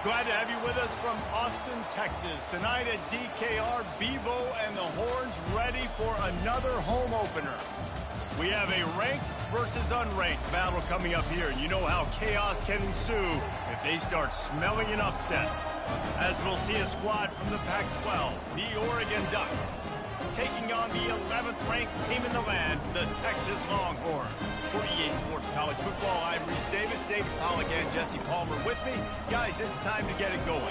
Glad to have you with us from Austin, Texas. Tonight at DKR, Bevo and the Horns ready for another home opener. We have a ranked versus unranked battle coming up here, and you know how chaos can ensue if they start smelling an upset. As we'll see a squad from the Pac-12, the Oregon Ducks, taking on the 11th ranked team in the land, the Texas Longhorns. For EA Sports College Football, I'm Reese Davis, David Pollack, and Jesse Palmer with me. Guys, it's time to get it going.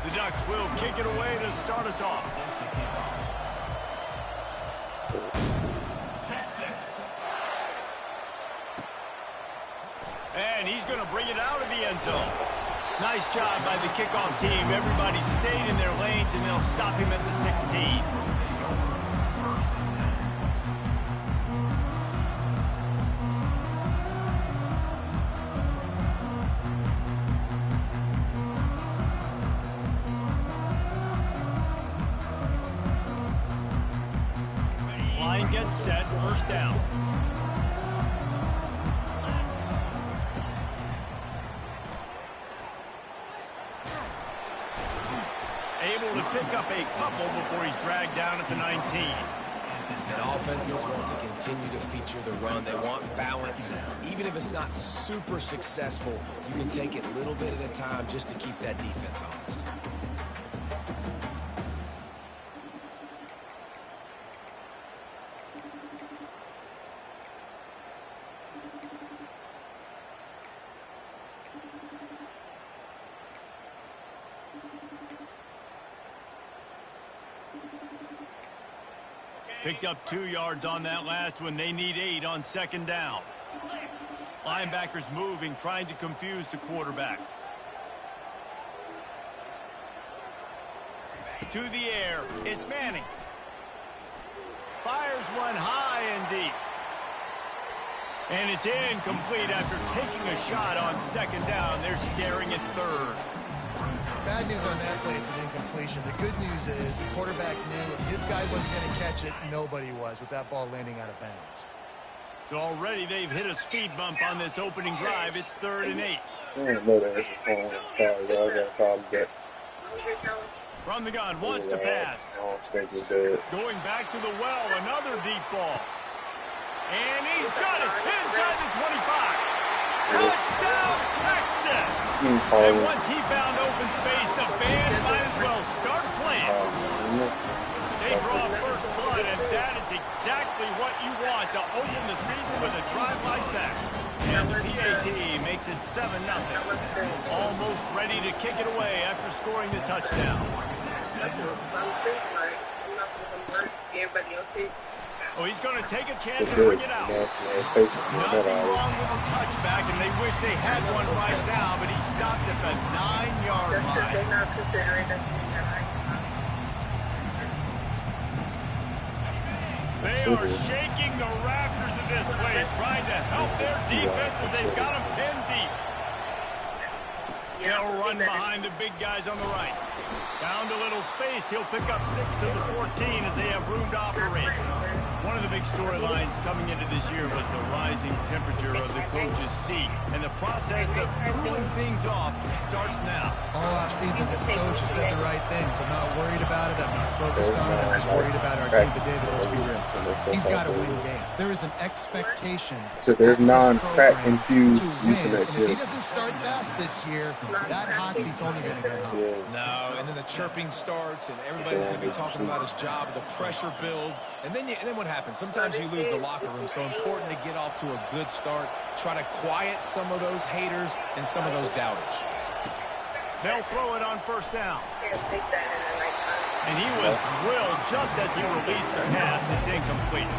The Ducks will kick it away to start us off. And he's going to bring it out of the end zone. Nice job by the kickoff team. Everybody stayed in their lanes, and they'll stop him at the 16. Line gets set, first down. Able to pick up a couple before he's dragged down at the 19. And offenses want to continue to feature the run. They want balance. Even if it's not super successful, you can take it a little bit at a time just to keep that defense honest. Picked up 2 yards on that last one. They need 8 on second down. Linebackers moving, trying to confuse the quarterback. To the air, it's Manning. Fires one high and deep. And it's incomplete after taking a shot on second down. They're staring at third. Bad news on that play, it's an incompletion. The good news is the quarterback knew if his guy wasn't going to catch it, nobody was with that ball landing out of bounds. So already they've hit a speed bump on this opening drive. It's 3rd and 8. From the gun, wants to pass. Going back to the well, another deep ball. And he's got it inside the 25. Touchdown, Texas! And once he found open space, the band might as well start playing. They draw first blood, and that is exactly what you want to open the season with a drive like that. And the PAT makes it 7-0. Almost ready to kick it away after scoring the touchdown. Oh, he's going to take a chance and bring it out. Nothing wrong with the touchback, and they wish they had one right now, but he stopped at the 9-yard line. They are shaking the rafters of this place, trying to help their defense as they've got them pinned deep. They'll run behind the big guys on the right. Found a little space. He'll pick up 6 of the 14 as they have room to operate. One of the big storylines coming into this year was the rising temperature of the coach's seat, and the process of cooling things off starts now. All offseason, this coach has said the right things. I'm not worried about it. I'm not focused on it. I'm just worried about our team. But David, let's be real. He's got to win games. There is an expectation. So there's non-crack infused Mucinex here. If he doesn't start fast this year, that hot seat's only going to get hot. No, and then the chirping starts, and everybody's going to be talking about his job. The pressure builds, and then what happens? Sometimes you lose the locker room, so important to get off to a good start. Try to quiet some of those haters and some of those doubters. They'll throw it on first down. And he was drilled just as he released the pass. It's incomplete.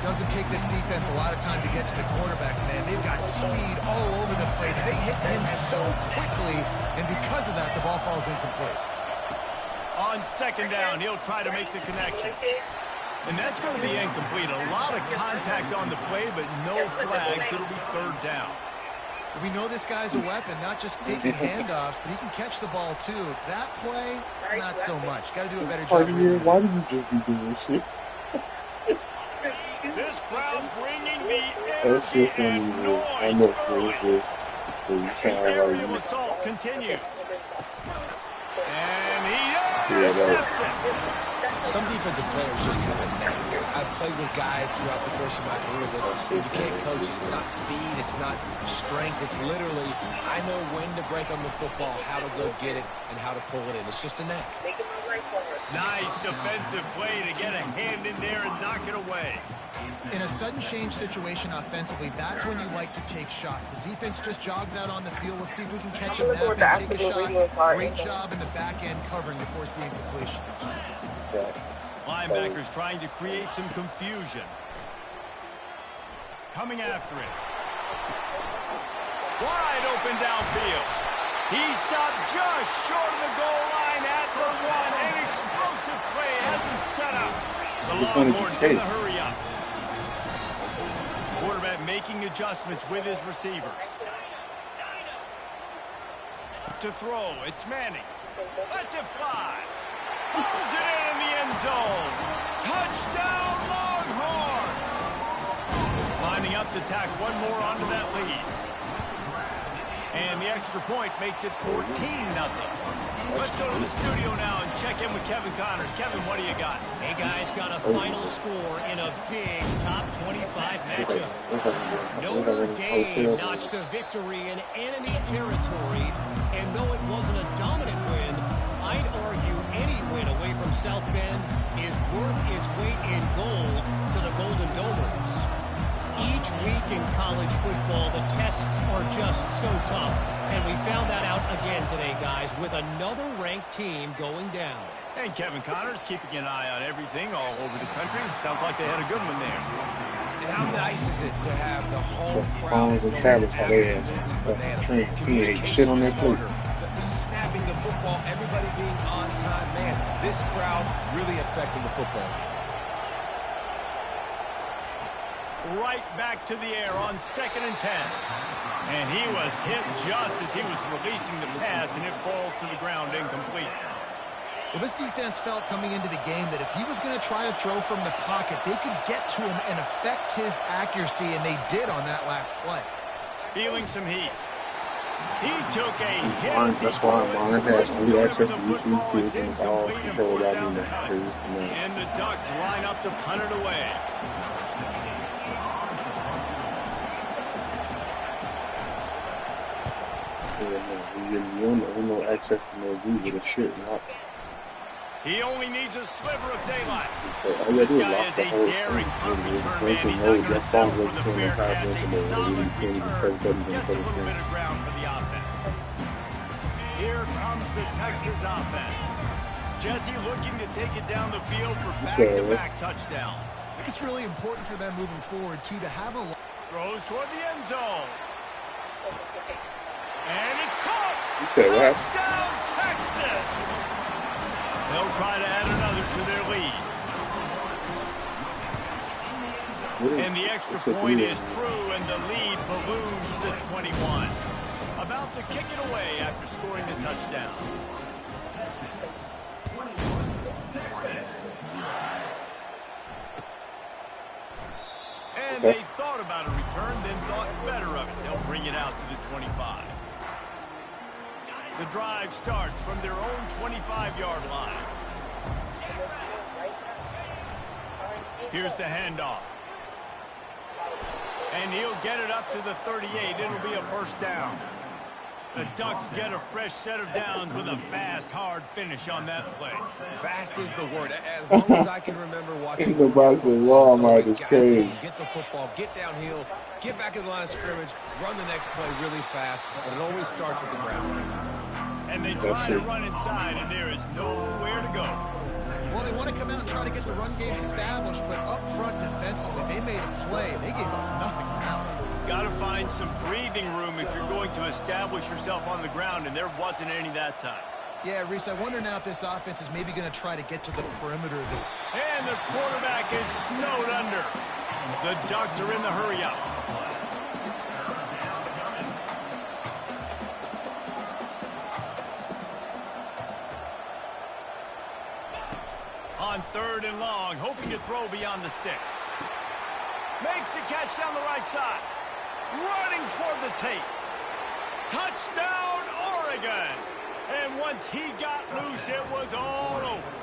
Doesn't take this defense a lot of time to get to the quarterback, man. They've got speed all over the place. They hit him so quickly, and because of that, the ball falls incomplete. On second down, he'll try to make the connection. And that's going to be incomplete. A lot of contact on the play, but no flags. It'll be third down. We know this guy's a weapon, not just taking handoffs, but he can catch the ball too. That play, not so much. Got to do a better job. Why did you just be doing shit? This crowd bringing the energy and noise early. The area of assault continues. And he intercepts it. Some defensive players just have a knack. I've played with guys throughout the course of my career that you can't coach it. It's not speed, it's not strength. It's literally, I know when to break on the football, how to go get it, and how to pull it in. It's just a knack. Nice defensive play to get a hand in there and knock it away. In a sudden change situation offensively, that's when you like to take shots. The defense just jogs out on the field. Let's see if we can catch him napping, take a shot. Great job in the back end covering to force the incompletion. Linebackers trying to create some confusion. Coming after it. Wide open downfield. He stopped just short of the goal line at the one. An explosive play has him set up. The Longhorns in the hurry up. Quarterback making adjustments with his receivers. To throw, it's Manning. Lets it fly. Pulls it in the end zone. Touchdown, Longhorns! Lining up to tack one more onto that lead. And the extra point makes it 14-0. Let's go to the studio now and check in with Kevin Connors. Kevin, what do you got? Hey, guys, got a final score in a big top 25 matchup. Notre Dame notched a victory in enemy territory, and though it wasn't a dominant win, I'd argue any win away from South Bend is worth its weight in gold to the Golden Domers. Each week in college football, the tests are just so tough, and we found that out again today, guys, with another ranked team going down. And Kevin Connors keeping an eye on everything all over the country. Sounds like they had a good one there. And how nice is it to have the home crowd phones and tablets, how they have shit on their plate. Snapping the football, everybody being on time. Man, this crowd really affecting the football game. Right back to the air on 2nd and 10. And he was hit just as he was releasing the pass, and it falls to the ground incomplete. Well, this defense felt coming into the game that if he was going to try to throw from the pocket, they could get to him and affect his accuracy, and they did on that last play. Feeling some heat. He took a hit. That's why mine has only access to YouTube Kids, and it's all controlled by me now. And the Ducks line up to punt it away. We no access to no Google or shit. He only needs a sliver of daylight. This guy is a daring punt return man. He's not going to settle for the fair catch. A solid return. Gets a little bit of ground for the offense. Here comes the Texas offense. Jesse looking to take it down the field for back-to-back touchdowns. I think it's really important for them moving forward, too, to have a... Throws toward the end zone. And it's caught. Touchdown, Texas. They'll try to add another to their lead. And the extra point is true, and the lead balloons to 21. About to kick it away after scoring the touchdown. And they thought about a return, then thought better of it. They'll bring it out to the 25. The drive starts from their own 25-yard line. Here's the handoff. And he'll get it up to the 38. It'll be a first down. The Ducks get a fresh set of downs with a fast, hard finish on that play. Fast is the word. As long as I can remember watching the box of Walmart is crazy. Get the football, get downhill, get back in the line of scrimmage, run the next play really fast, but it always starts with the ground. And they try to run inside, and there is nowhere to go. Well, they want to come out and try to get the run game established, but up front defensively, they made a play. They gave up nothing out. Got to find some breathing room if you're going to establish yourself on the ground, and there wasn't any that time. Yeah, Reese, I wonder now if this offense is maybe going to try to get to the perimeter of the... And the quarterback is snowed under. The Ducks are in the hurry-up. On 3rd and long, hoping to throw beyond the sticks. Makes a catch down the right side. Running toward the tape. Touchdown, Oregon! And once he got loose, it was all over.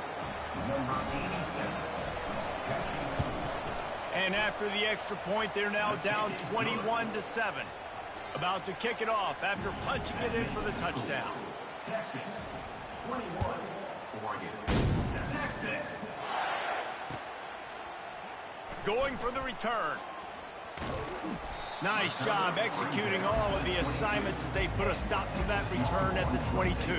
And after the extra point, they're now down 21-7. About to kick it off after punching it in for the touchdown. Texas, 21, Oregon, Texas. Going for the return. Nice job executing all of the assignments as they put a stop to that return at the 22.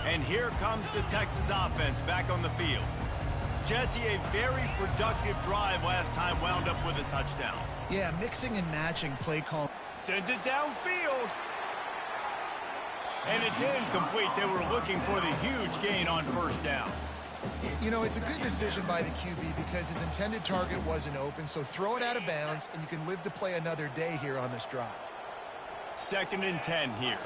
And here comes the Texas offense back on the field. Jesse, a very productive drive last time wound up with a touchdown. Yeah, mixing and matching play call. Sends it downfield. And it's incomplete. They were looking for the huge gain on 1st down. You know, it's a good decision by the QB because his intended target wasn't open, so throw it out of bounds, and you can live to play another day here on this drive. 2nd and 10 here.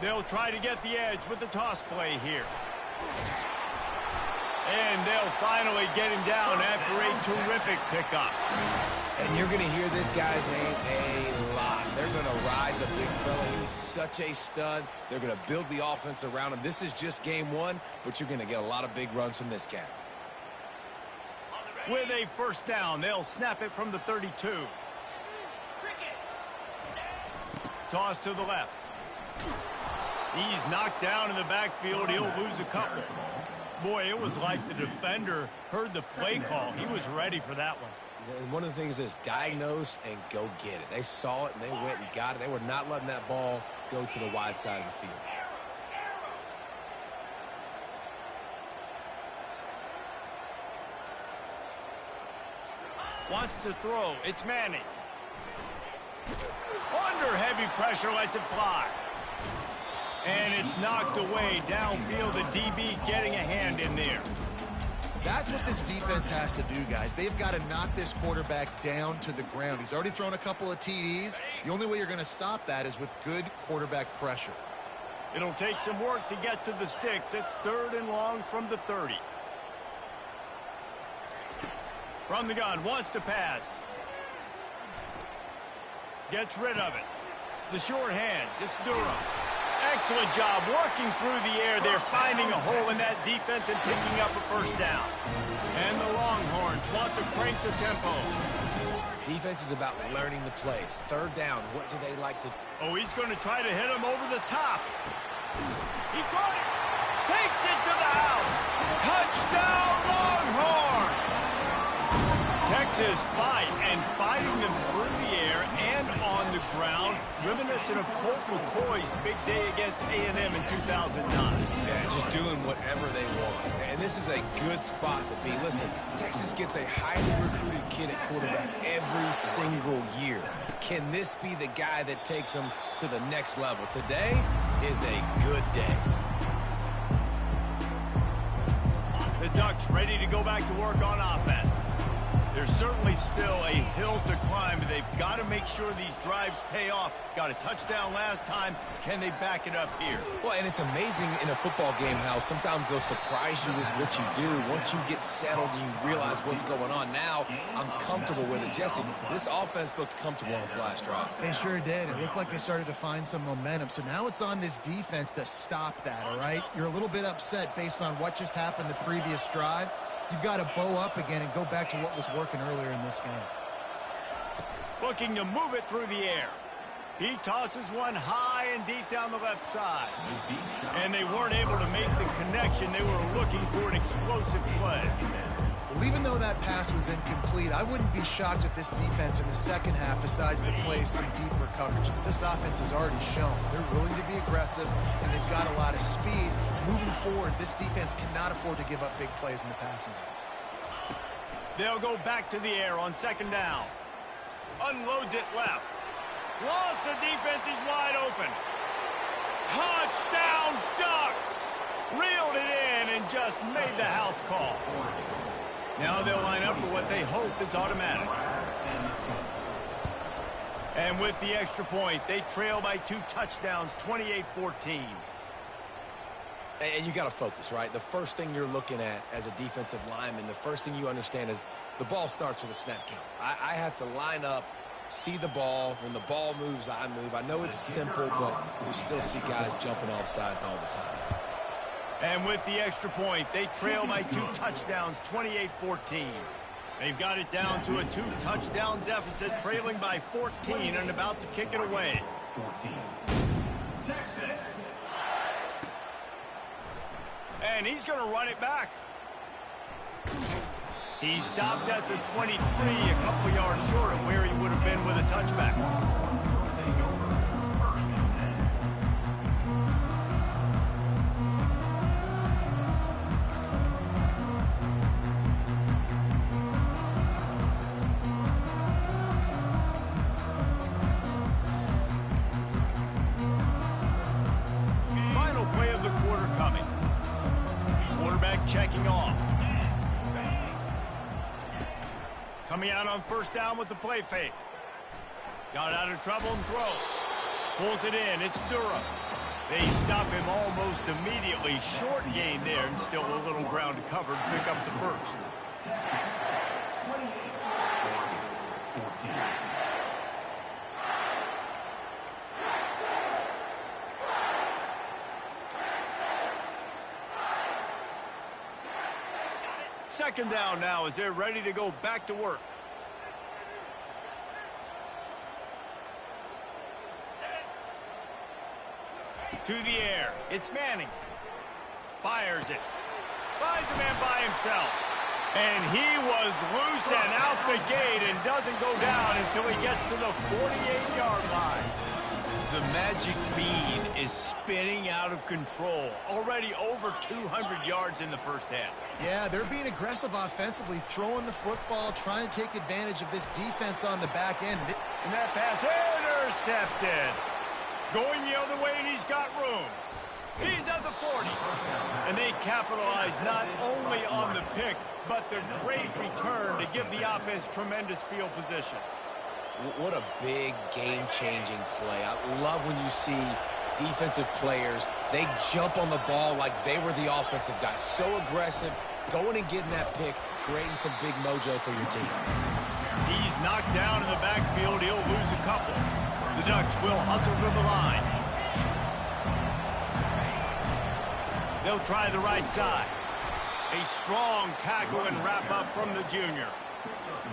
They'll try to get the edge with the toss play here. And they'll finally get him down after a terrific pickup. And you're going to hear this guy's name a lot. They're going to ride the big fella. He's such a stud. They're going to build the offense around him. This is just game 1, but you're going to get a lot of big runs from this guy. With a 1st down, they'll snap it from the 32. Toss to the left. He's knocked down in the backfield. He'll lose a couple. Boy, it was like the defender heard the play call. He was ready for that one. One of the things is diagnose and go get it. They saw it and they went and got it. They were not letting that ball go to the wide side of the field. Wants to throw. It's Manning. Under heavy pressure, lets it fly. And it's knocked away downfield. The DB getting a hand in there. That's what this defense has to do, guys. They've got to knock this quarterback down to the ground. He's already thrown a couple of TDs. The only way you're going to stop that is with good quarterback pressure. It'll take some work to get to the sticks. It's 3rd and long from the 30. From the gun, wants to pass. Gets rid of it. The short hands, it's Durham. Excellent job working through the air. They're finding a hole in that defense and picking up a 1st down. And the Longhorns want to crank the tempo. Defense is about learning the plays. 3rd down, what do they like to... Oh, he's going to try to hit him over the top. He caught it. Takes it to the house. Touchdown, Longhorns! Texas fighting them through the air and on the ground, reminiscent of Colt McCoy's big day against A&M in 2009. Yeah, just doing whatever they want. And this is a good spot to be. Listen, Texas gets a highly recruited kid at quarterback every single year. Can this be the guy that takes them to the next level? Today is a good day. The Ducks ready to go back to work on offense. There's certainly still a hill to climb, but they've got to make sure these drives pay off. Got a touchdown last time. Can they back it up here? Well, and it's amazing in a football game how sometimes they'll surprise you with what you do. Once you get settled and you realize what's going on, now I'm comfortable with it. Jesse, this offense looked comfortable on its last drive. They sure did. It looked like they started to find some momentum. So now it's on this defense to stop that, all right? You're a little bit upset based on what just happened the previous drive. You've got to bow up again and go back to what was working earlier in this game. Looking to move it through the air. He tosses one high and deep down the left side. And they weren't able to make the connection. They were looking for an explosive play. Well, even though that pass was incomplete, I wouldn't be shocked if this defense in the second half decides to play some deeper coverages. This offense has already shown they're willing to be aggressive, and they've got a lot of speed. Moving forward, this defense cannot afford to give up big plays in the passing game. They'll go back to the air on 2nd down. Unloads it left. Lost the defense. He's wide open. Touchdown Ducks! Reeled it in and just made the house call. Now they'll line up for what they hope is automatic. And with the extra point, they trail by 2 touchdowns, 28-14. And you got to focus, right? The first thing you're looking at as a defensive lineman, the first thing you understand is the ball starts with a snap count. I have to line up, see the ball. When the ball moves, I move. I know it's simple, but you still see guys jumping off sides all the time. And with the extra point, they trail by 2 touchdowns, 28-14. They've got it down to a 2-touchdown deficit, trailing by 14 and about to kick it away. 14. Texas. And he's going to run it back. He stopped at the 23, a couple yards short of where he would have been with a touchback. Final play of the quarter coming. Quarterback checking off. Coming out on first down with the play fake. Got out of trouble and throws. Pulls it in. It's Durham. They stop him almost immediately. Short gain there and still a little ground to cover to pick up the first. 14. Second down now as they're ready to go back to work. To the air. It's Manning. Fires it. Finds a man by himself. And he was loose and out the gate and doesn't go down until he gets to the 48-yard line. The magic bean is spinning out of control. Already over 200 yards in the first half. Yeah, they're being aggressive offensively, throwing the football, trying to take advantage of this defense on the back end. And that pass intercepted. Going the other way, and he's got room. He's at the 40. And they capitalize not only on the pick, but the great return to give the offense tremendous field position. What a big game-changing play. I love when you see defensive players, they jump on the ball like they were the offensive guys. So aggressive, going and getting that pick, creating some big mojo for your team. He's knocked down in the backfield. He'll lose a couple. The Ducks will hustle to the line. They'll try the right side. A strong tackle and wrap up from the junior.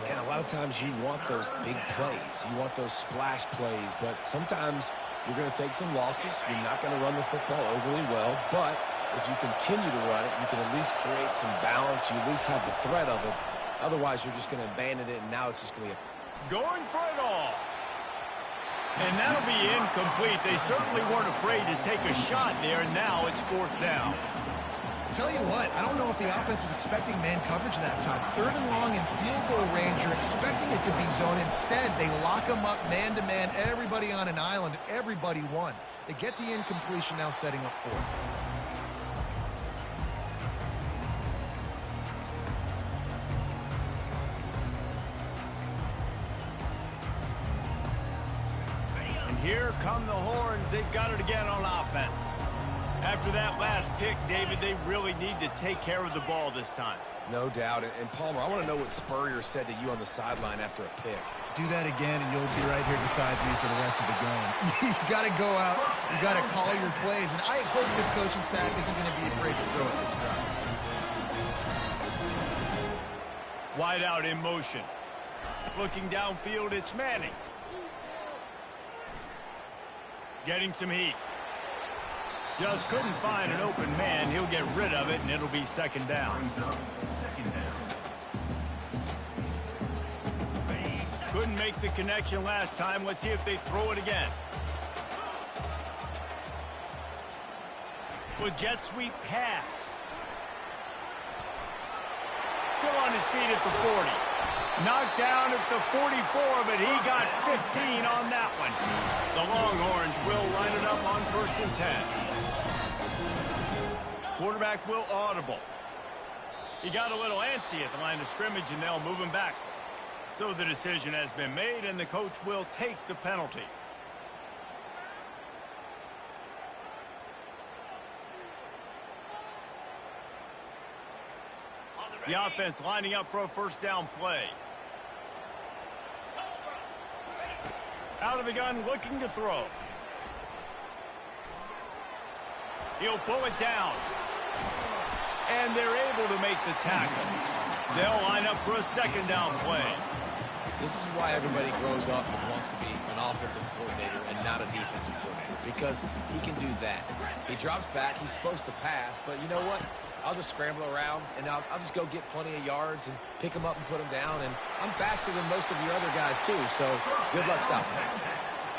And a lot of times you want those big plays. You want those splash plays, but sometimes you're going to take some losses. You're not going to run the football overly well, but if you continue to run it, you can at least create some balance. You at least have the threat of it. Otherwise, you're just going to abandon it, and now it's just going to be going for it all. And that'll be incomplete. They certainly weren't afraid to take a shot there, and now it's fourth down. Tell you what, I don't know if the offense was expecting man coverage that time. Third and long in field goal range, you're expecting it to be zone. Instead, they lock them up man-to-man, everybody on an island, everybody won. They get the incompletion, now setting up fourth. And here come the Horns. They've got it again on offense. After that last pick, David, they really need to take care of the ball this time. No doubt. And Palmer, I want to know what Spurrier said to you on the sideline after a pick. Do that again, and you'll be right here beside me for the rest of the game. You got to go out. You got to call your plays. And I hope this coaching staff isn't going to be afraid to throw it this route. Wide out in motion. Looking downfield, it's Manning. Getting some heat. Just couldn't find an open man. He'll get rid of it, and it'll be second down. Couldn't make the connection last time. Let's see if they throw it again. With jet sweep pass. Still on his feet at the 40. Knocked down at the 44, but he got 15 on that one. The Longhorns will line it up on 1st and 10. Quarterback will audible. He got a little antsy at the line of scrimmage, and they'll move him back. So the decision has been made, and the coach will take the penalty. The offense lining up for a 1st down play. Out of the gun, looking to throw. He'll pull it down. And they're able to make the tackle. They'll line up for a 2nd down play. This is why everybody grows up and wants to be an offensive coordinator and not a defensive coordinator, because he can do that. He drops back. He's supposed to pass, but you know what? I'll just scramble around, and I'll just go get plenty of yards and pick them up and put them down, and I'm faster than most of your other guys, too, so good luck stopping him.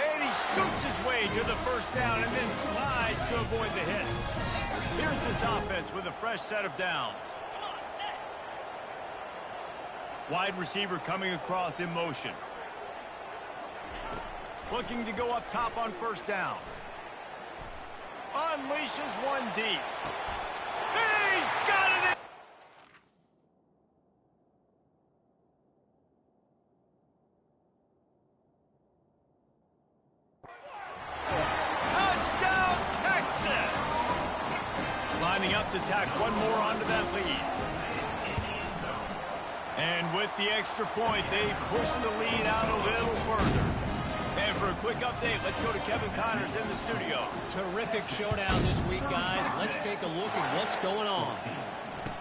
And he scoots his way to the 1st down and then slides to avoid the hit. Here's this offense with a fresh set of downs. Wide receiver coming across in motion. Looking to go up top on 1st down. Unleashes one deep. He's got it! Touchdown, Texas! Lining up to tack one more onto that lead. And with the extra point, they push the lead out a little further. And for a quick update, let's go to Kevin Connors in the studio. Terrific showdown this week, guys. Let's take a look at what's going on.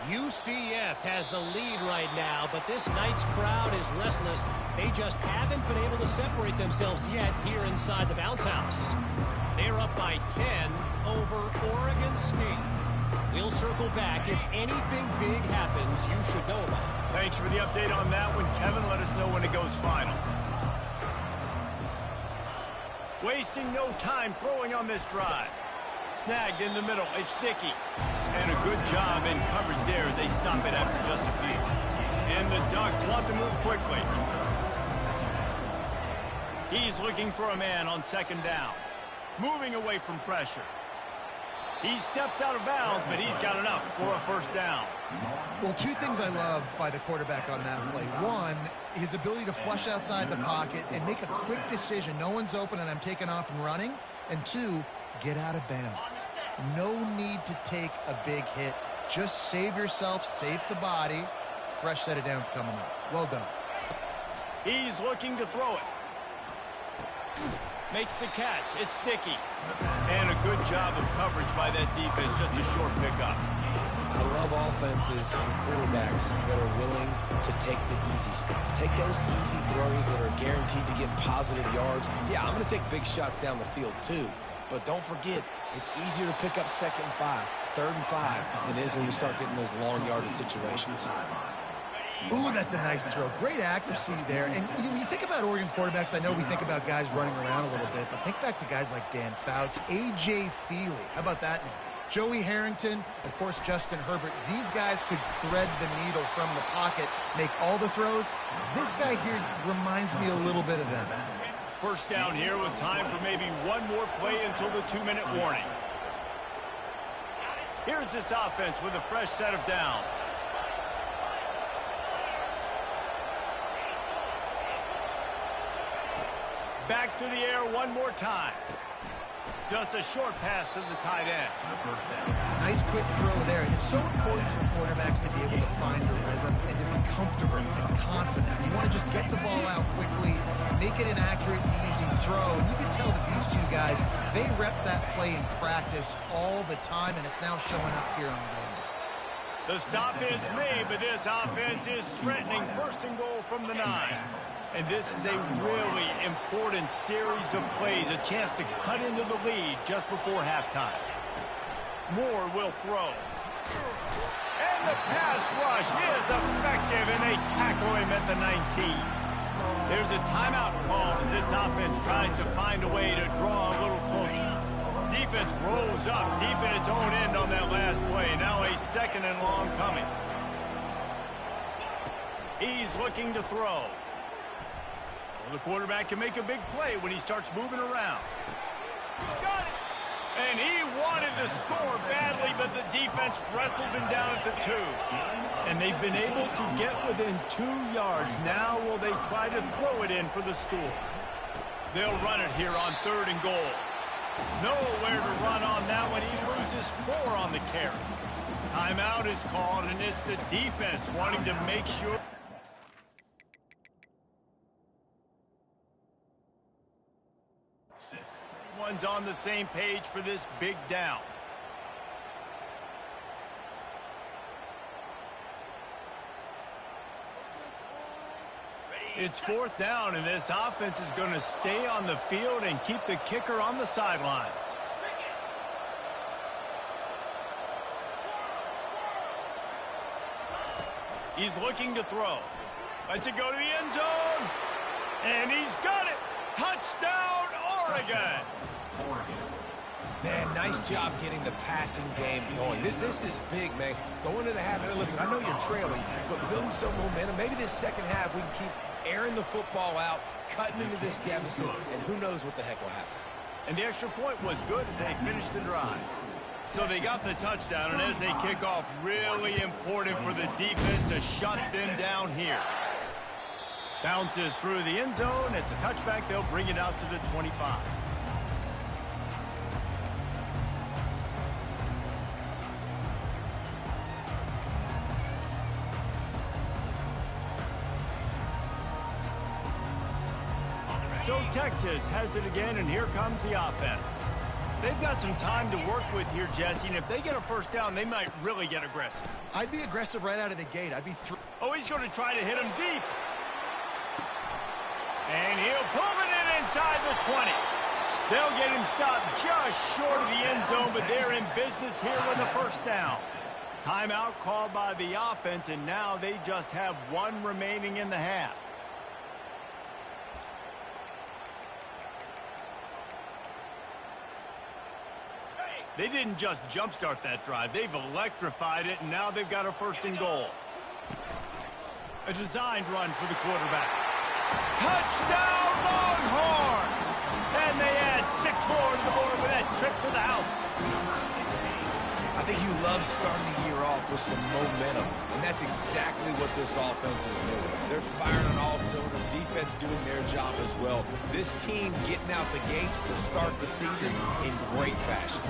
UCF has the lead right now, but this night's crowd is restless. They just haven't been able to separate themselves yet here inside the bounce house. They're up by 10 over Oregon State. We'll circle back. If anything big happens, you should know about it. Thanks for the update on that one, Kevin. Let us know when it goes final. Wasting no time throwing on this drive. Snagged in the middle. It's Dickey. And a good job in coverage there as they stop it after just a few. And the Ducks want to move quickly. He's looking for a man on 2nd down. Moving away from pressure. He steps out of bounds, but he's got enough for a 1st down. Well, 2 things I love by the quarterback on that play. One, his ability to flush outside the pocket and make a quick decision. No one's open and I'm taking off and running. And 2, get out of bounds. No need to take a big hit. Just save yourself, save the body. Fresh set of downs coming up. Well done. He's looking to throw it. Makes the catch. It's Sticky. And a good job of coverage by that defense. Just a short pickup. I love offenses and quarterbacks that are willing to take the easy stuff. Take those easy throws that are guaranteed to get positive yards. Yeah, I'm going to take big shots down the field too. But don't forget, it's easier to pick up 2nd and 5, 3rd and 5 than it is when we start getting those long yardage situations. Ooh, that's a nice throw. Great accuracy there. And when you think about Oregon quarterbacks, I know we think about guys running around a little bit, but think back to guys like Dan Fouts, A.J. Feely. How about that name? Joey Harrington, of course, Justin Herbert. These guys could thread the needle from the pocket, make all the throws. This guy here reminds me a little bit of them. 1st down here with time for maybe one more play until the 2-minute warning. Here's this offense with a fresh set of downs. Back to the air one more time. Just a short pass to the tight end. Nice quick throw there. And it's so important for quarterbacks to be able to find the rhythm and to be comfortable and confident. You want to just get the ball out quickly, make it an accurate and easy throw. And you can tell that these 2 guys, they rep that play in practice all the time, and it's now showing up here on the game. The stop is made, but this offense is threatening 1st and goal from the 9. And this is a really important series of plays, a chance to cut into the lead just before halftime. Moore will throw. And the pass rush is effective, and they tackle him at the 19. There's a timeout call as this offense tries to find a way to draw a little closer. Defense rolls up deep in its own end on that last play. Now a 2nd and long coming. He's looking to throw. Well, the quarterback can make a big play when he starts moving around. Got it! And he wanted to score badly, but the defense wrestles him down at the 2. And they've been able to get within 2 yards. Now will they try to throw it in for the score? They'll run it here on 3rd and goal. Nowhere to run on that one. He loses 4 on the carry. Timeout is called, and it's the defense wanting to make sure. Everyone's on the same page for this big down. It's 4th down, and this offense is going to stay on the field and keep the kicker on the sidelines. He's looking to throw. Lets it go to the end zone. And he's got it. Touchdown, Oregon. Man, nice job getting the passing game going. This is big, man. Going to the half. And listen, I know you're trailing, but building some momentum. Maybe this second half we can keep airing the football out, cutting into this deficit, and who knows what the heck will happen. And the extra point was good as they finished the drive. So they got the touchdown, and as they kick off, really important for the defense to shut them down here. Bounces through the end zone. It's a touchback. They'll bring it out to the 25. So Texas has it again, and here comes the offense. They've got some time to work with here, Jesse, and if they get a first down, they might really get aggressive. I'd be aggressive right out of the gate. I'd be Oh, he's going to try to hit him deep. And he'll pull it in inside the 20. They'll get him stopped just short of the end zone, but they're in business here with a first down. Timeout called by the offense, and now they just have 1 remaining in the half. They didn't just jumpstart that drive. They've electrified it, and now they've got a 1st and goal. A designed run for the quarterback. Touchdown, Longhorns! And they add 6 more to the board with that trip to the house. I think you love starting the year off with some momentum, and that's exactly what this offense is doing. They're firing on all cylinders, defense doing their job as well. This team getting out the gates to start the season in great fashion.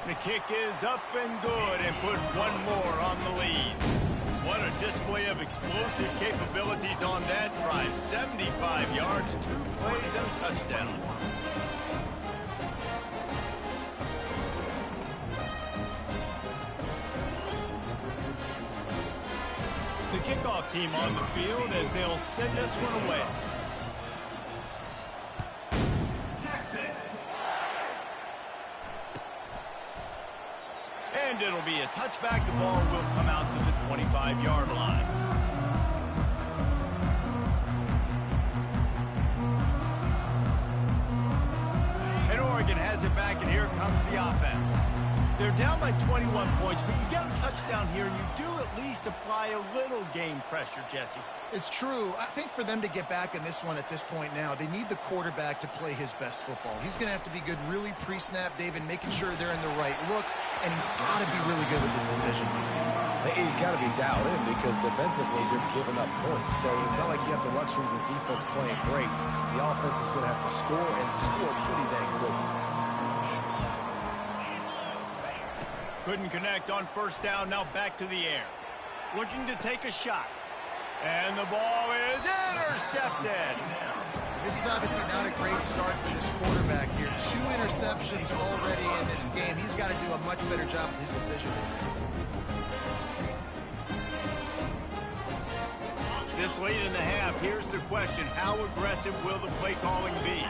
The kick is up and good and put 1 more on the lead. What a display of explosive capabilities on that drive. 75 yards, 2 plays, and a touchdown. The kickoff team on the field as they'll send this one away. Texas. And it'll be a touchback. The ball will come out to the 25-yard line. And Oregon has it back, and here comes the offense. They're down by 21 points, but you get a touchdown here, and you do at least apply a little game pressure, Jesse. It's true. I think for them to get back in this one at this point now, they need the quarterback to play his best football. He's going to have to be good really pre-snap, David, making sure they're in the right looks, and he's got to be really good with his decision making. He's got to be dialed in because defensively you're giving up points. So it's not like you have the luxury of your defense playing great. The offense is going to have to score and score pretty dang quickly. Couldn't connect on 1st down, now back to the air. Looking to take a shot. And the ball is intercepted. This is obviously not a great start for this quarterback here. 2 interceptions already in this game. He's got to do a much better job with his decision making. This late in the half, here's the question. How aggressive will the play calling be?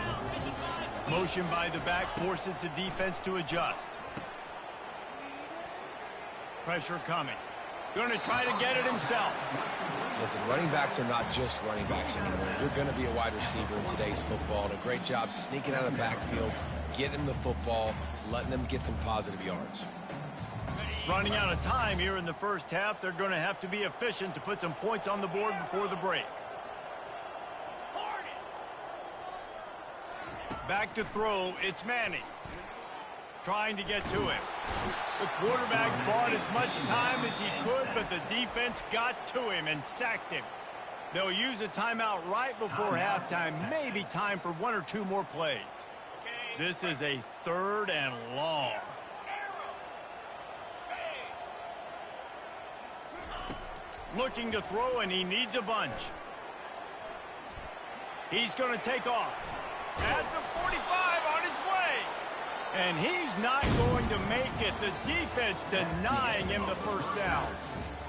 Motion by the back forces the defense to adjust. Pressure coming. Going to try to get it himself. Listen, running backs are not just running backs anymore. You're going to be a wide receiver in today's football. And a great job sneaking out of the backfield, getting the football, letting them get some positive yards. Running out of time here in the first half. They're going to have to be efficient to put some points on the board before the break. Back to throw, it's Manning. Trying to get to him. The quarterback bought as much time as he could, but the defense got to him and sacked him. They'll use a timeout right before halftime. Maybe time for 1 or 2 more plays. This is a 3rd and long. Looking to throw, and he needs a bunch. He's going to take off. At the 45 on his way. And he's not going to make it. The defense denying him the first down.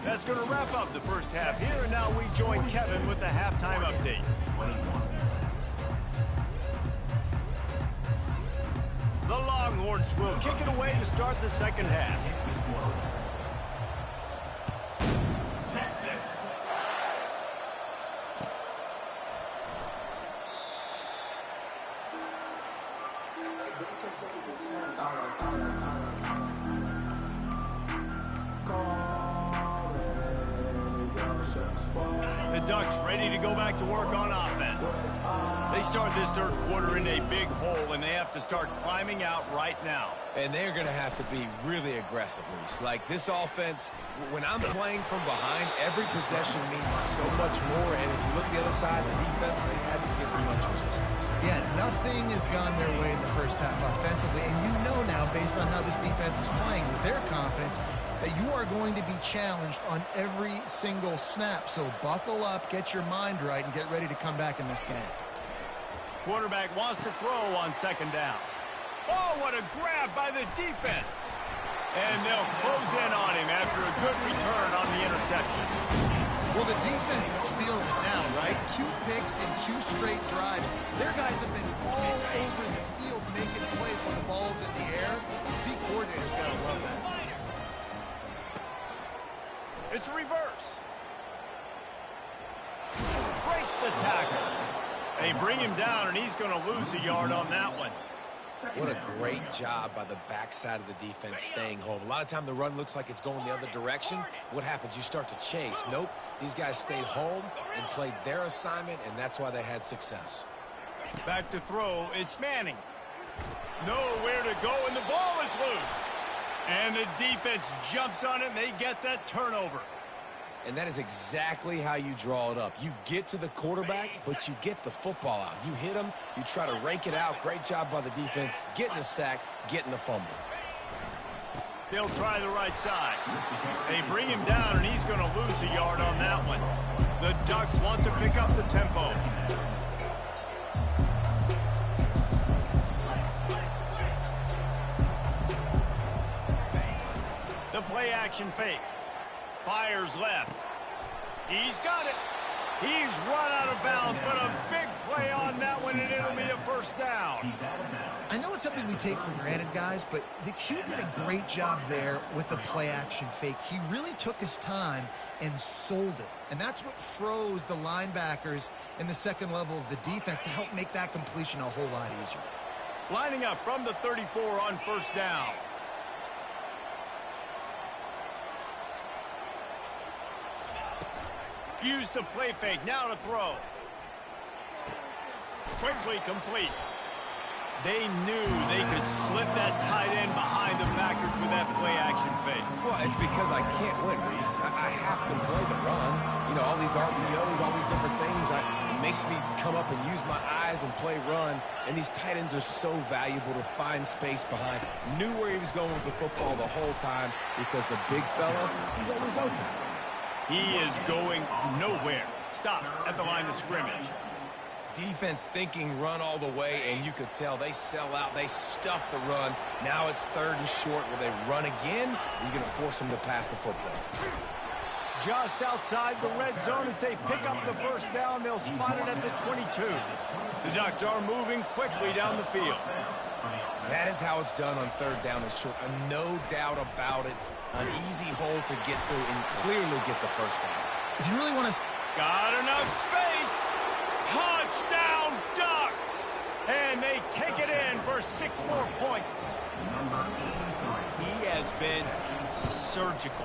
That's going to wrap up the first half here. And now we join Kevin with the halftime update. The Longhorns will kick it away to start the second half. The Ducks ready to go back to work on offense. They start this third quarter in a big hole, and they have to start climbing out right now. And they're going to have to be really aggressive, Reese. Like this offense, when I'm playing from behind, every possession means so much more. And if you look the other side, the defense, they hadn't given much resistance. Yeah, nothing has gone their way in the first half offensively. And you know now, based on how this defense is playing with their confidence, that you are going to be challenged on every single snap. So buckle up, get your mind right, and get ready to come back in this game. Quarterback wants to throw on second down. Oh, what a grab by the defense. And they'll close in on him after a good return on the interception. Well, the defense is feeling it now, right? 2 picks in 2 straight drives. Their guys have been all over the field making plays when the ball's in the air. D coordinator's got to love that. It's a reverse. Breaks the tackle. They bring him down, and he's going to lose a yard on that one. What a great job by the backside of the defense staying home. A lot of time the run looks like it's going the other direction. What happens? You start to chase. Nope. These guys stayed home and played their assignment, and that's why they had success. Back to throw. It's Manning. Nowhere to go, and the ball is loose. And the defense jumps on it, and they get that turnover. And that is exactly how you draw it up. You get to the quarterback, but you get the football out. You hit him, you try to rake it out. Great job by the defense, getting a sack, getting the fumble. They'll try the right side. They bring him down, and he's going to lose a yard on that one. The Ducks want to pick up the tempo. The play action fake. Fires left. He's got it. He's run out of bounds, but a big play on that one, and it'll be a first down. I know it's something we take for granted, guys, but the Q did a great job there with the play-action fake. He really took his time and sold it, and that's what froze the linebackers in the second level of the defense to help make that completion a whole lot easier. Lining up from the 34 on first down. Use the play fake, now to throw. Quickly complete. They knew they could slip that tight end behind the backers with that play action fake. Well, it's because I can't win, Reese. I have to play the run. You know, all these RPOs, all these different things, it makes me come up and use my eyes and play run. And these tight ends are so valuable to find space behind. Knew where he was going with the football the whole time because the big fella, he's always open. He is going nowhere. Stop at the line of scrimmage. Defense thinking run all the way, and you could tell they sell out. They stuff the run. Now it's third and short. Will they run again? You're going to force them to pass the football. Just outside the red zone as they pick up the first down. They'll spot it at the 22. The Ducks are moving quickly down the field. That is how it's done on third down and short. No doubt about it. An easy hole to get through and clearly get the first down. If you really want to... Got enough space. Touchdown, Ducks! And they take it in for for 6 more points. He has been surgical.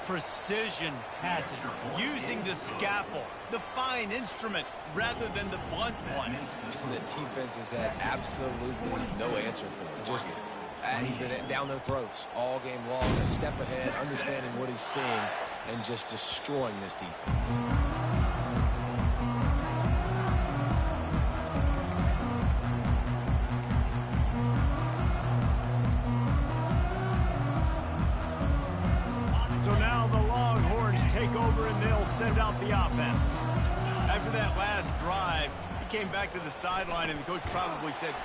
Precision passes, using the scalpel, the fine instrument, rather than the blunt one. And the defense has had absolutely no answer for him. Just, he's been down their throats all game long, a step ahead, understanding what he's seeing, and just destroying this defense. So now the Longhorns take over and they'll send out the offense. After that last drive, he came back to the sideline and the coach probably said,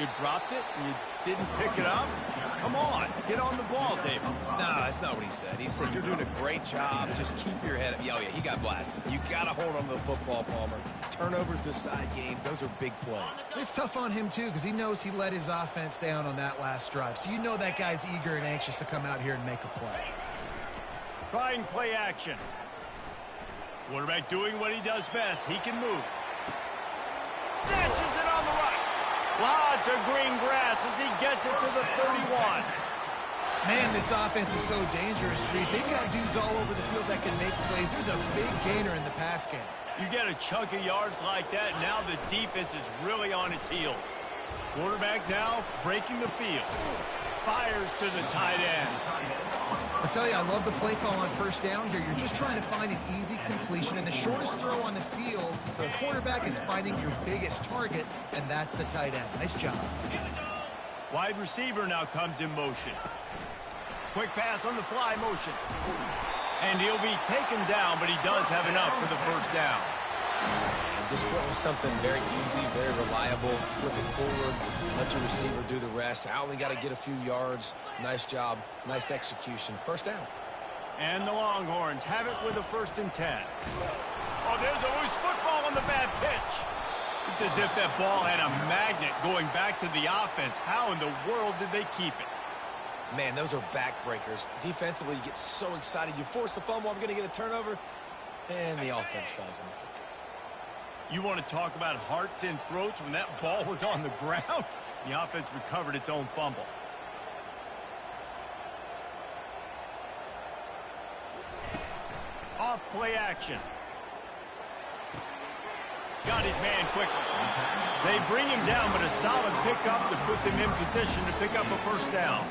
"You dropped it and you didn't pick it up? Come on, get on the ball, David." No, that's not what he said. He said, "You're doing a great job. Just keep your head up." Oh, yeah, he got blasted. You got to hold on to the football, Palmer. Turnovers decide games. Those are big plays. It's tough on him, too, because he knows he let his offense down on that last drive. So you know that guy's eager and anxious to come out here and make a play. Trying play action. Quarterback doing what he does best. He can move. Snatches it on the right. Lots of green grass as he gets it to the 31. Man, this offense is so dangerous, Reese. They've got dudes all over the field that can make plays. There's a big gainer in the pass game. You get a chunk of yards like that, now the defense is really on its heels. Quarterback now breaking the field. Fires to the tight end. I'll tell you, I love the play call on first down here. You're just trying to find an easy completion, and the shortest throw on the field, the quarterback is finding your biggest target, and that's the tight end. Nice job. Wide receiver now comes in motion. Quick pass on the fly motion. And he'll be taken down, but he does have enough for the first down. Just went with something very easy, very reliable. Flip it forward, let your receiver do the rest. I only got to get a few yards. Nice job, nice execution. First down. And the Longhorns have it with a 1st and 10. Oh, there's a loose football on the bad pitch. It's as if that ball had a magnet going back to the offense. How in the world did they keep it? Man, those are backbreakers. Defensively, you get so excited. You force the fumble, I'm going to get a turnover, and the offense falls on the field. You want to talk about hearts and throats when that ball was on the ground? The offense recovered its own fumble. Off play action. Got his man quickly. They bring him down, but a solid pickup to put them in position to pick up a first down.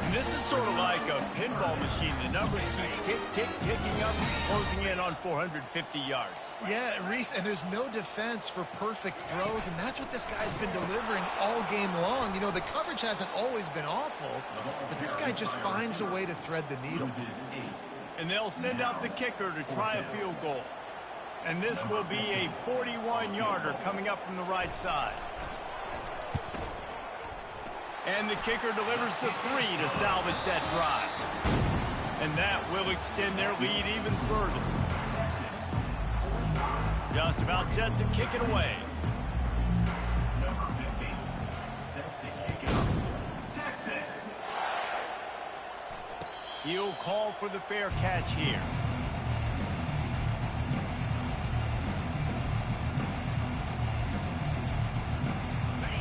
And this is sort of like a pinball machine. The numbers keep ticking up. He's closing in on 450 yards. Yeah, Reese, and there's no defense for perfect throws, and that's what this guy's been delivering all game long. You know, the coverage hasn't always been awful, but this guy just finds a way to thread the needle. And they'll send out the kicker to try a field goal. And this will be a 41-yarder coming up from the right side. And the kicker delivers the 3 to salvage that drive. And that will extend their lead even further. Just about set to kick it away. Number 15, set to kick it off. Texas. He'll call for the fair catch here.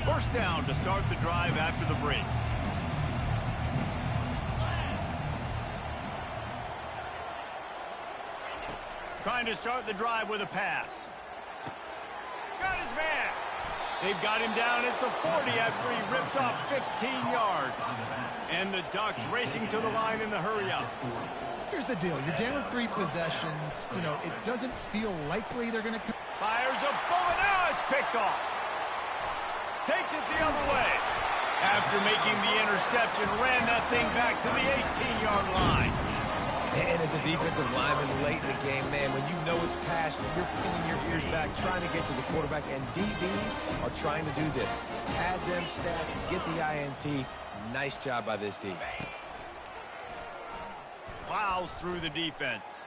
First down to start the drive after the break. Trying to start the drive with a pass. Got his man. They've got him down at the 40 after he ripped off 15 yards. And the Ducks racing to the line in the hurry-up. Here's the deal. You're down 3 possessions. You know, it doesn't feel likely they're going to come. Fires a bullet. Now it's picked off. Takes it the other way. After making the interception, ran that thing back to the 18-yard line. And as a defensive lineman late in the game, man, when you know it's passionate, you're pinning your ears back, trying to get to the quarterback, and DBs are trying to do this. Pad them stats, get the INT. Nice job by this D. Plows through the defense.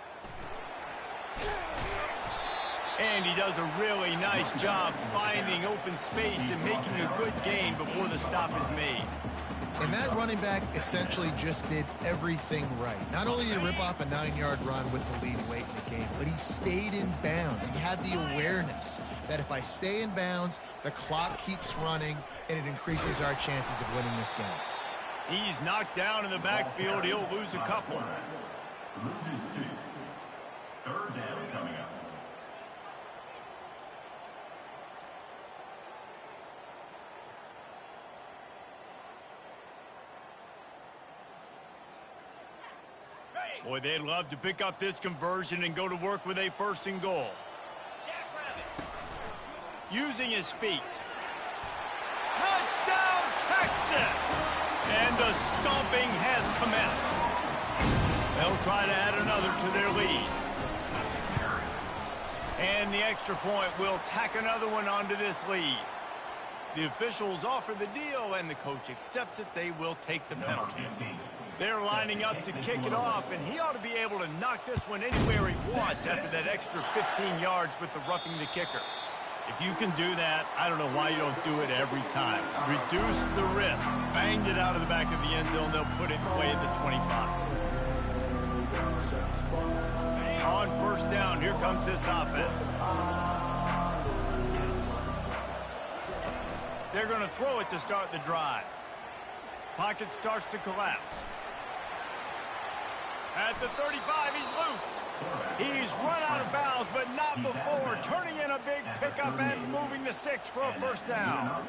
And he does a really nice job finding open space and making a good gain before the stop is made. And that running back essentially just did everything right. Not only did he rip off a 9-yard run with the lead late in the game, but he stayed in bounds. He had have the awareness that if I stay in bounds, the clock keeps running, and it increases our chances of winning this game. He's knocked down in the backfield. He'll lose a couple. Loses 2. Third down coming up. Boy, they'd love to pick up this conversion and go to work with a 1st and goal. Using his feet. Touchdown, Texas! And the stomping has commenced. They'll try to add another to their lead. And the extra point will tack another one onto this lead. The officials offer the deal, and the coach accepts it. They will take the penalty. They're lining up to kick it off, and he ought to be able to knock this one anywhere he wants after that extra 15 yards with the roughing the kicker. If you can do that, I don't know why you don't do it every time. Reduce the risk. Banged it out of the back of the end zone. They'll put it away at the 25. On 1st down, here comes this offense. They're going to throw it to start the drive. Pocket starts to collapse. At the 35, he's loose. He's run out of bounds, but not before turning in a big pickup and moving the sticks for a 1st down.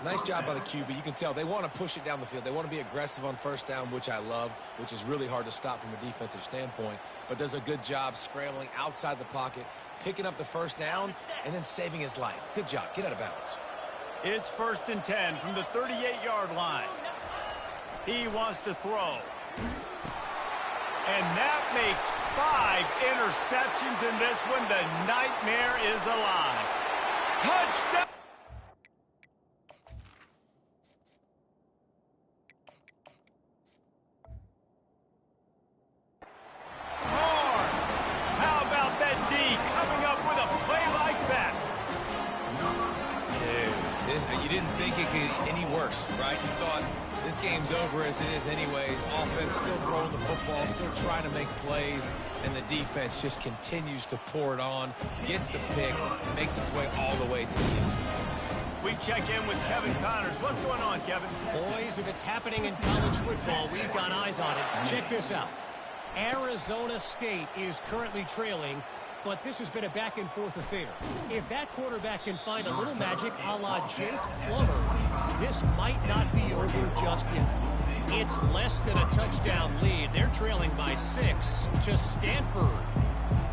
Nice job by the QB. You can tell they want to push it down the field. They want to be aggressive on 1st down, which I love, which is really hard to stop from a defensive standpoint, but does a good job scrambling outside the pocket, picking up the 1st down, and then saving his life. Good job. Get out of bounds. It's 1st and 10 from the 38-yard line. He wants to throw. And that makes 5 interceptions in this one. The nightmare is alive. Touchdown! Hard. How about that D coming up with a play like that? Dude, you didn't think it could get any worse, right? You thought this game's over as it is anyways. Offense still throwing the football, still trying to make plays, and the defense just continues to pour it on, gets the pick, makes its way all the way to the end zone. We check in with Kevin Connors. What's going on, Kevin? Boys, if it's happening in college football, we've got eyes on it. Check this out. Arizona State is currently trailing, but this has been a back-and-forth affair. If that quarterback can find a little magic a la Jake Plummer, this might not be over just yet. It's less than a touchdown lead. They're trailing by 6 to Stanford.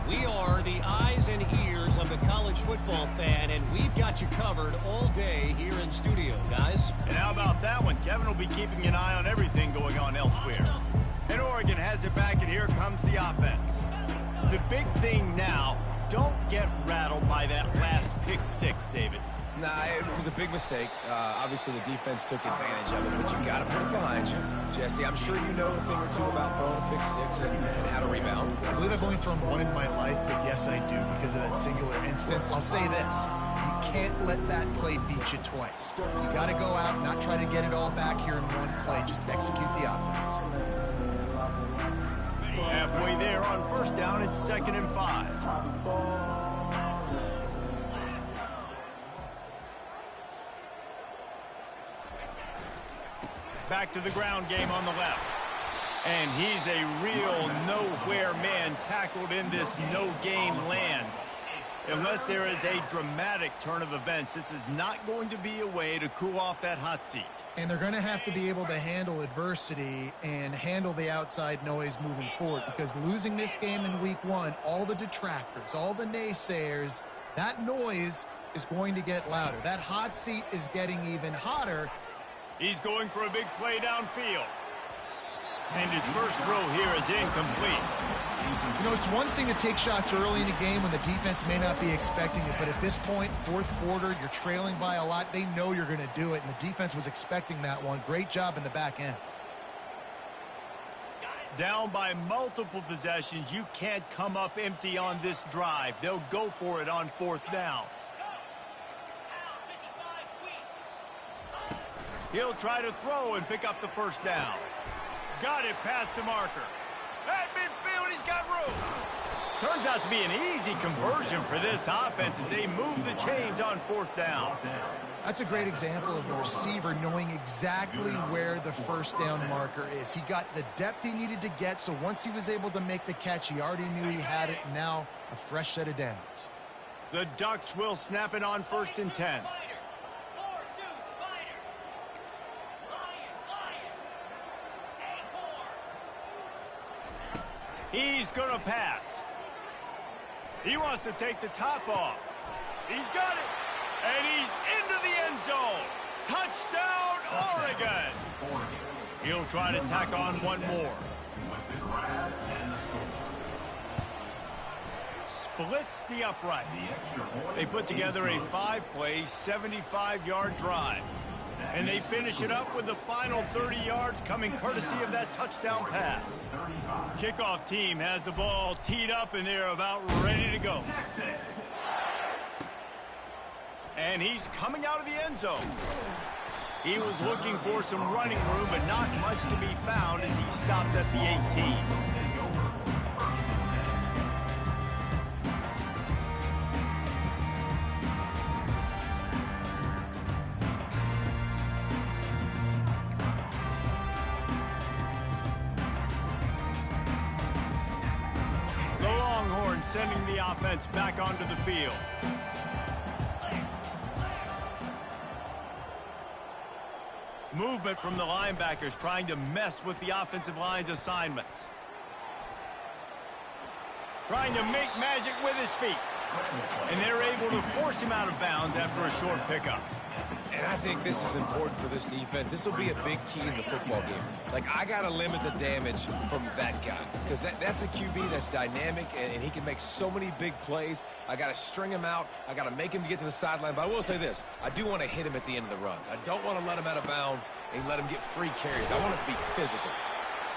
We are the eyes and ears of the college football fan, and we've got you covered all day here in studio, guys. And how about that one? Kevin will be keeping an eye on everything going on elsewhere. And Oregon has it back, and here comes the offense. The big thing now, don't get rattled by that last pick 6, David. Nah, it was a big mistake. Obviously, the defense took advantage of it, but you got to put it behind you. Jesse, I'm sure you know a thing or two about throwing a pick 6 and how to rebound. I believe I've only thrown one in my life, but yes, I do because of that singular instance. I'll say this. You can't let that play beat you twice. You got to go out and not try to get it all back here in one play. Just execute the offense. Halfway there on 1st down, it's 2nd and 5. Back to the ground game on the left. And he's a real nowhere man tackled in this no-game land. Unless there is a dramatic turn of events, this is not going to be a way to cool off that hot seat. And they're going to have to be able to handle adversity and handle the outside noise moving forward, because losing this game in week 1, all the detractors, all the naysayers, that noise is going to get louder. That hot seat is getting even hotter. He's going for a big play downfield. And his first throw here is incomplete. You know, it's one thing to take shots early in a game when the defense may not be expecting it, but at this point, 4th quarter, you're trailing by a lot. They know you're going to do it, and the defense was expecting that one. Great job in the back end. Down by multiple possessions, you can't come up empty on this drive. They'll go for it on 4th down. He'll try to throw and pick up the 1st down. Got it past the marker. At midfield, he's got room. Turns out to be an easy conversion for this offense as they move the chains on 4th down. That's a great example of the receiver knowing exactly where the first down marker is. He got the depth he needed to get, so once he was able to make the catch, he already knew he had it. Now a fresh set of downs. The Ducks will snap it on 1st and 10. He's going to pass. He wants to take the top off. He's got it. And he's into the end zone. Touchdown, Oregon. He'll try to tack on one more. Splits the uprights. They put together a 5-play, 75-yard drive. And they finish it up with the final 30 yards coming courtesy of that touchdown pass. Kickoff team has the ball teed up and they're about ready to go. And he's coming out of the end zone. He was looking for some running room, but not much to be found as he stopped at the 18. The Longhorns sending the offense back onto the field. Movement from the linebackers trying to mess with the offensive line's assignments. Trying to make magic with his feet. And they're able to force him out of bounds after a short pickup. And I think this is important for this defense. This will be a big key in the football game. Like, I got to limit the damage from that guy. Because that's a QB that's dynamic, and he can make so many big plays. I got to string him out. I got to make him get to the sideline. But I will say this. I do want to hit him at the end of the runs. I don't want to let him out of bounds and let him get free carries. I want it to be physical.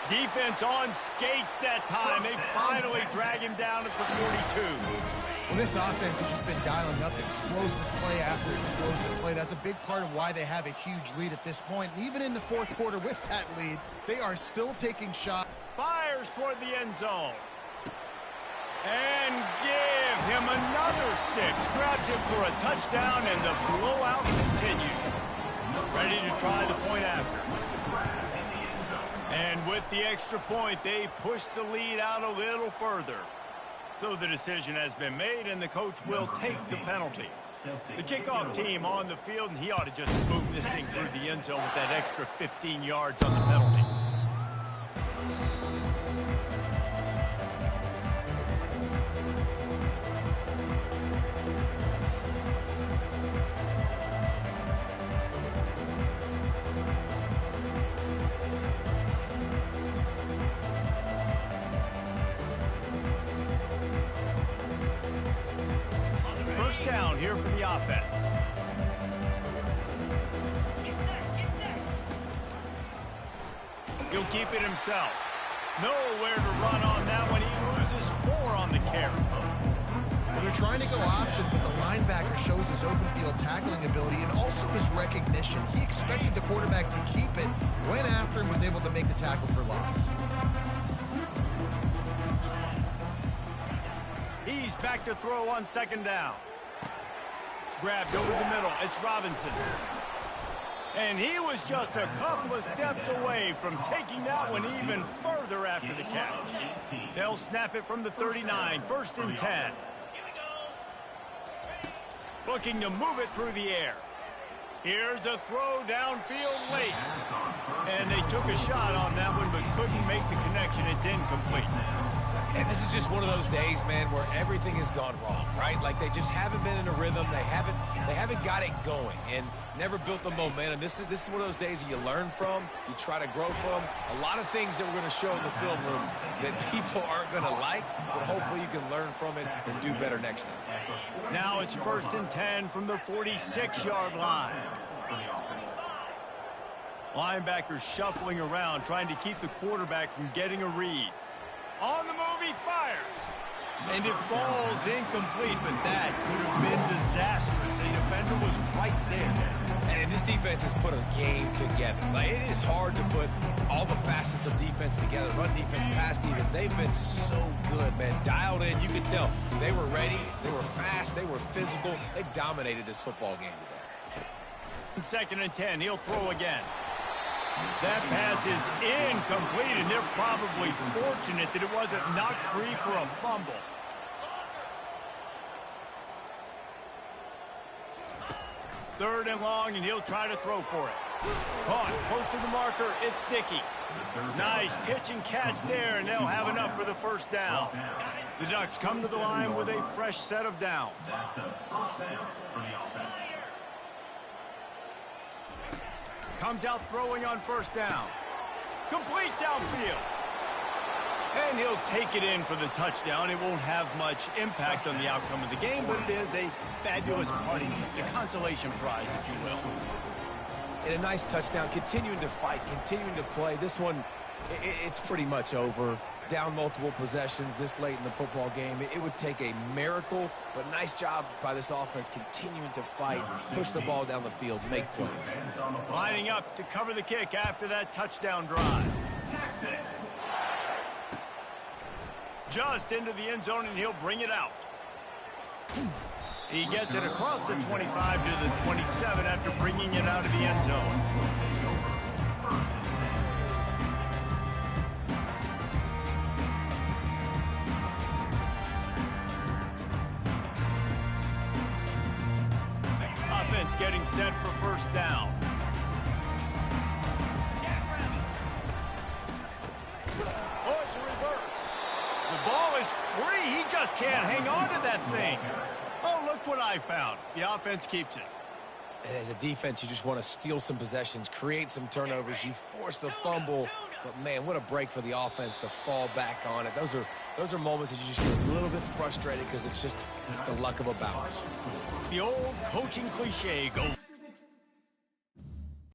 Defense on skates that time. They finally drag him down at the 42. Well, this offense has just been dialing up explosive play after explosive play. That's a big part of why they have a huge lead at this point. And even in the 4th quarter with that lead, they are still taking shots. Fires toward the end zone. And give him another 6. Grabs him for a touchdown, and the blowout continues. Ready to try the point after. And with the extra point, they push the lead out a little further. So the decision has been made, and the coach will take the penalty. The kickoff team on the field, and he ought to just move this thing through the end zone with that extra 15 yards on the penalty. Down here for the offense. He'll keep it himself. Nowhere to run on that one. He loses 4 on the carry. Well, they're trying to go option, but the linebacker shows his open field tackling ability and also his recognition. He expected the quarterback to keep it, went after and was able to make the tackle for loss. He's back to throw on 2nd down. Grabbed over the middle. It's Robinson. And he was just a couple of steps away from taking that one even further after the catch. They'll snap it from the 39. 1st and 10. Looking to move it through the air. Here's a throw downfield late. And they took a shot on that one but couldn't make the connection. It's incomplete. And this is just one of those days, man, where everything has gone wrong, right? Like they just haven't been in a rhythm. They haven't got it going and never built the momentum. This is one of those days that you learn from, you try to grow from. A lot of things that we're going to show in the film room that people aren't going to like, but hopefully you can learn from it and do better next time. Now it's 1st and 10 from the 46-yard line. Linebackers shuffling around, trying to keep the quarterback from getting a read. On the move, he fires. And it falls incomplete, but that could have been disastrous. A defender was right there. And this defense has put a game together. Like, it is hard to put all the facets of defense together. Run defense, pass defense. They've been so good, man. Dialed in. You could tell they were ready. They were fast. They were physical. They dominated this football game today. 2nd and 10. He'll throw again. That pass is incomplete, and they're probably fortunate that it wasn't knocked free for a fumble. Third and long, and he'll try to throw for it. Caught, close to the marker, it's Dickey. Nice pitch and catch there, and they'll have enough for the first down. The Ducks come to the line with a fresh set of downs. That's a first down for the offense. Comes out throwing on first down. Complete downfield. And he'll take it in for the touchdown. It won't have much impact on the outcome of the game, but it is a fabulous party gift, a consolation prize, if you will. And a nice touchdown, continuing to fight, continuing to play. This one, it's pretty much over. Down multiple possessions this late in the football game. It would take a miracle, but nice job by this offense continuing to fight, push the ball down the field, make plays. Lining up to cover the kick after that touchdown drive. Texas. Just into the end zone, and he'll bring it out. He gets it across the 25 to the 27 after bringing it out of the end zone. Offense getting set for first down. Oh, it's a reverse. The ball is free. He just can't hang on to that thing. Oh, look what I found. The offense keeps it. And as a defense, you just want to steal some possessions, create some turnovers. You force the fumble. But, man, what a break for the offense to fall back on it. Those are moments that you just get a little bit frustrated because it's the luck of a bounce. The old coaching cliche goes.